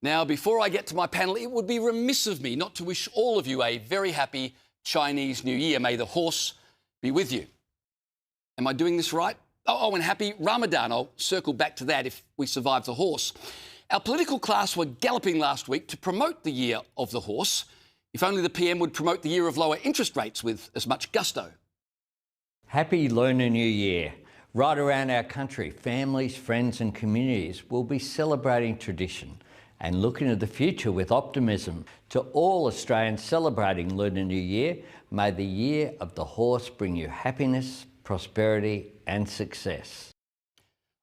Now, before I get to my panel, it would be remiss of me not to wish all of you a very happy Chinese New Year. May the horse be with you. Am I doing this right? Oh, and happy Ramadan. I'll circle back to that if we survive the horse. Our political class were galloping last week to promote the year of the horse. If only the PM would promote the year of lower interest rates with as much gusto. Happy Lunar New Year. Right around our country, families, friends and communities will be celebrating tradition and looking to the future with optimism. To all Australians celebrating Lunar New Year, may the year of the horse bring you happiness, prosperity and success.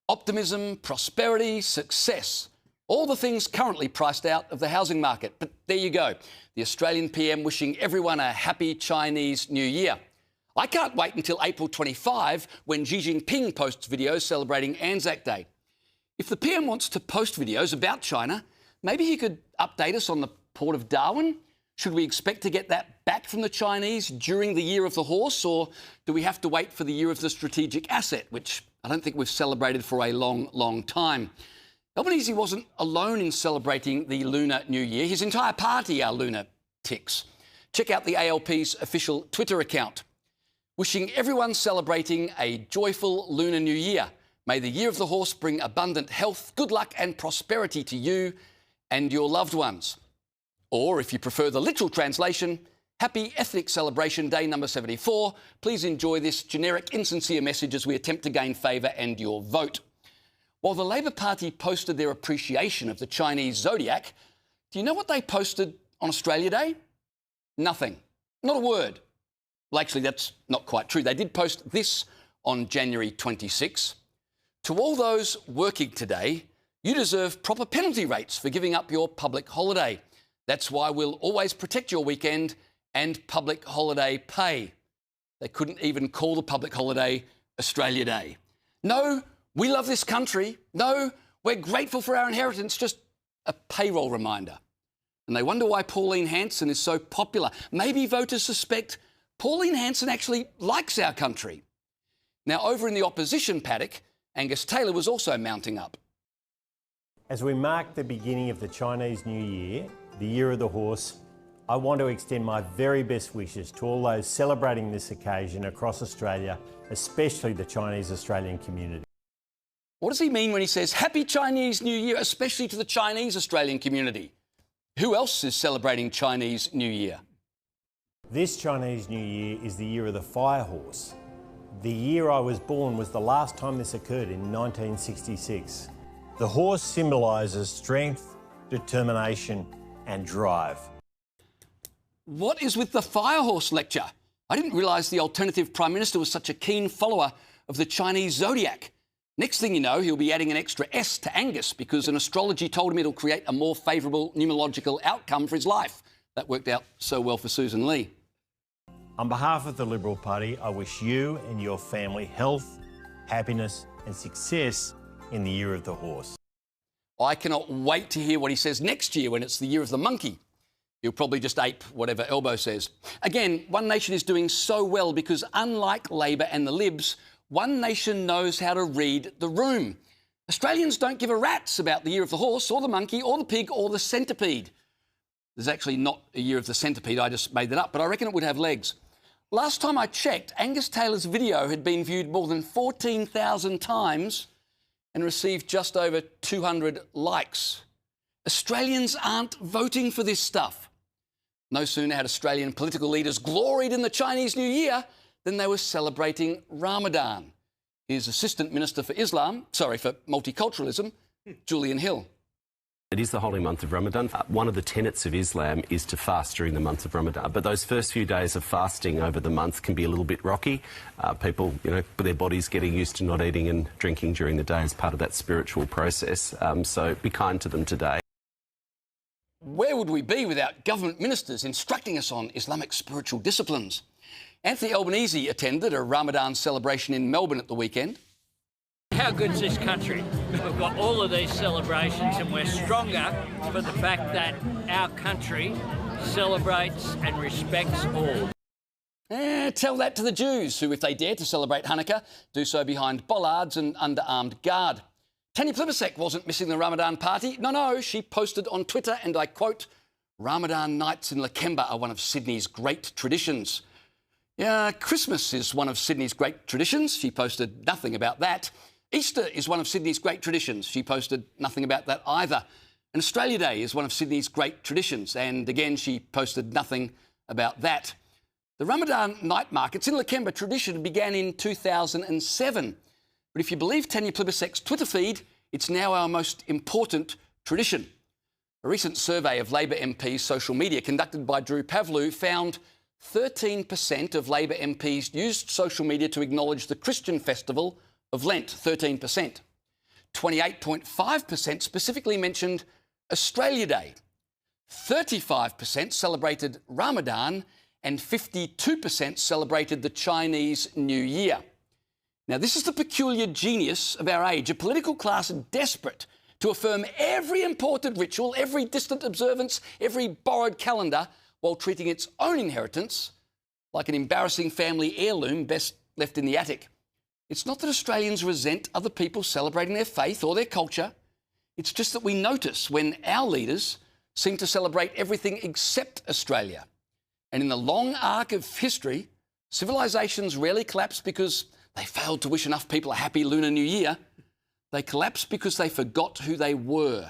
Optimism, prosperity, success. All the things currently priced out of the housing market. But there you go. The Australian PM wishing everyone a happy Chinese New Year. I can't wait until April 25 when Xi Jinping posts videos celebrating Anzac Day. If the PM wants to post videos about China, maybe he could update us on the Port of Darwin. Should we expect to get that back from the Chinese during the year of the horse, or do we have to wait for the year of the strategic asset, which I don't think we've celebrated for a long, long time? Albanese wasn't alone in celebrating the Lunar New Year. His entire party are lunar ticks. Check out the ALP's official Twitter account. Wishing everyone celebrating a joyful Lunar New Year. May the year of the horse bring abundant health, good luck and prosperity to you and your loved ones. Or, if you prefer the literal translation, Happy Ethnic Celebration Day number 74. Please enjoy this generic, insincere message as we attempt to gain favour and your vote. While the Labor Party posted their appreciation of the Chinese zodiac, do you know what they posted on Australia Day? Nothing. Not a word. Well, actually, that's not quite true. They did post this on January 26. To all those working today, you deserve proper penalty rates for giving up your public holiday. That's why we'll always protect your weekend and public holiday pay. They couldn't even call the public holiday Australia Day. No, we love this country. No, we're grateful for our inheritance. Just a payroll reminder. And they wonder why Pauline Hanson is so popular. Maybe voters suspect Pauline Hanson actually likes our country. Now, over in the opposition paddock, Angus Taylor was also mounting up. As we mark the beginning of the Chinese New Year, the Year of the Horse, I want to extend my very best wishes to all those celebrating this occasion across Australia, especially the Chinese Australian community. What does he mean when he says Happy Chinese New Year, especially to the Chinese Australian community? Who else is celebrating Chinese New Year? This Chinese New Year is the Year of the Fire Horse. The year I was born was the last time this occurred in 1966. The horse symbolises strength, determination and drive. What is with the fire horse lecture? I didn't realise the alternative Prime Minister was such a keen follower of the Chinese zodiac. Next thing you know, he'll be adding an extra S to Angus because an astrology told him it'll create a more favourable numerological outcome for his life. That worked out so well for Susan Lee. On behalf of the Liberal Party, I wish you and your family health, happiness and success in the Year of the Horse. I cannot wait to hear what he says next year when it's the Year of the Monkey. He'll probably just ape whatever Elbow says. Again, One Nation is doing so well because unlike Labor and the Libs, One Nation knows how to read the room. Australians don't give a rat's about the Year of the Horse or the Monkey or the Pig or the Centipede. There's actually not a Year of the Centipede, I just made that up, but I reckon it would have legs. Last time I checked, Angus Taylor's video had been viewed more than 14,000 times and received just over 200 likes. Australians aren't voting for this stuff. No sooner had Australian political leaders gloried in the Chinese New Year than they were celebrating Ramadan. Here's Assistant Minister for Multiculturalism, Julian Hill. It is the holy month of Ramadan. One of the tenets of Islam is to fast during the month of Ramadan. But those first few days of fasting over the month can be a little bit rocky. People, their bodies getting used to not eating and drinking during the day as part of that spiritual process. So be kind to them today. Where would we be without government ministers instructing us on Islamic spiritual disciplines? Anthony Albanese attended a Ramadan celebration in Melbourne at the weekend. How good's this country? We've got all of these celebrations and we're stronger for the fact that our country celebrates and respects all. Tell that to the Jews who, if they dare to celebrate Hanukkah, do so behind bollards and under armed guard. Tanya Plibersek wasn't missing the Ramadan party. No, she posted on Twitter, and I quote, "Ramadan nights in Lakemba are one of Sydney's great traditions." Yeah, Christmas is one of Sydney's great traditions. She posted nothing about that. Easter is one of Sydney's great traditions. She posted nothing about that either. And Australia Day is one of Sydney's great traditions. And again, she posted nothing about that. The Ramadan night markets in Lakemba tradition began in 2007. But if you believe Tanya Plibersek's Twitter feed, it's now our most important tradition. A recent survey of Labor MPs' social media conducted by Drew Pavlou found 13% of Labor MPs used social media to acknowledge the Christian festival of Lent, 13%. 28.5% specifically mentioned Australia Day. 35% celebrated Ramadan, and 52% celebrated the Chinese New Year. Now, this is the peculiar genius of our age, a political class desperate to affirm every important ritual, every distant observance, every borrowed calendar, while treating its own inheritance like an embarrassing family heirloom best left in the attic. It's not that Australians resent other people celebrating their faith or their culture. It's just that we notice when our leaders seem to celebrate everything except Australia. And in the long arc of history, civilizations rarely collapse because they failed to wish enough people a happy Lunar New Year. They collapsed because they forgot who they were.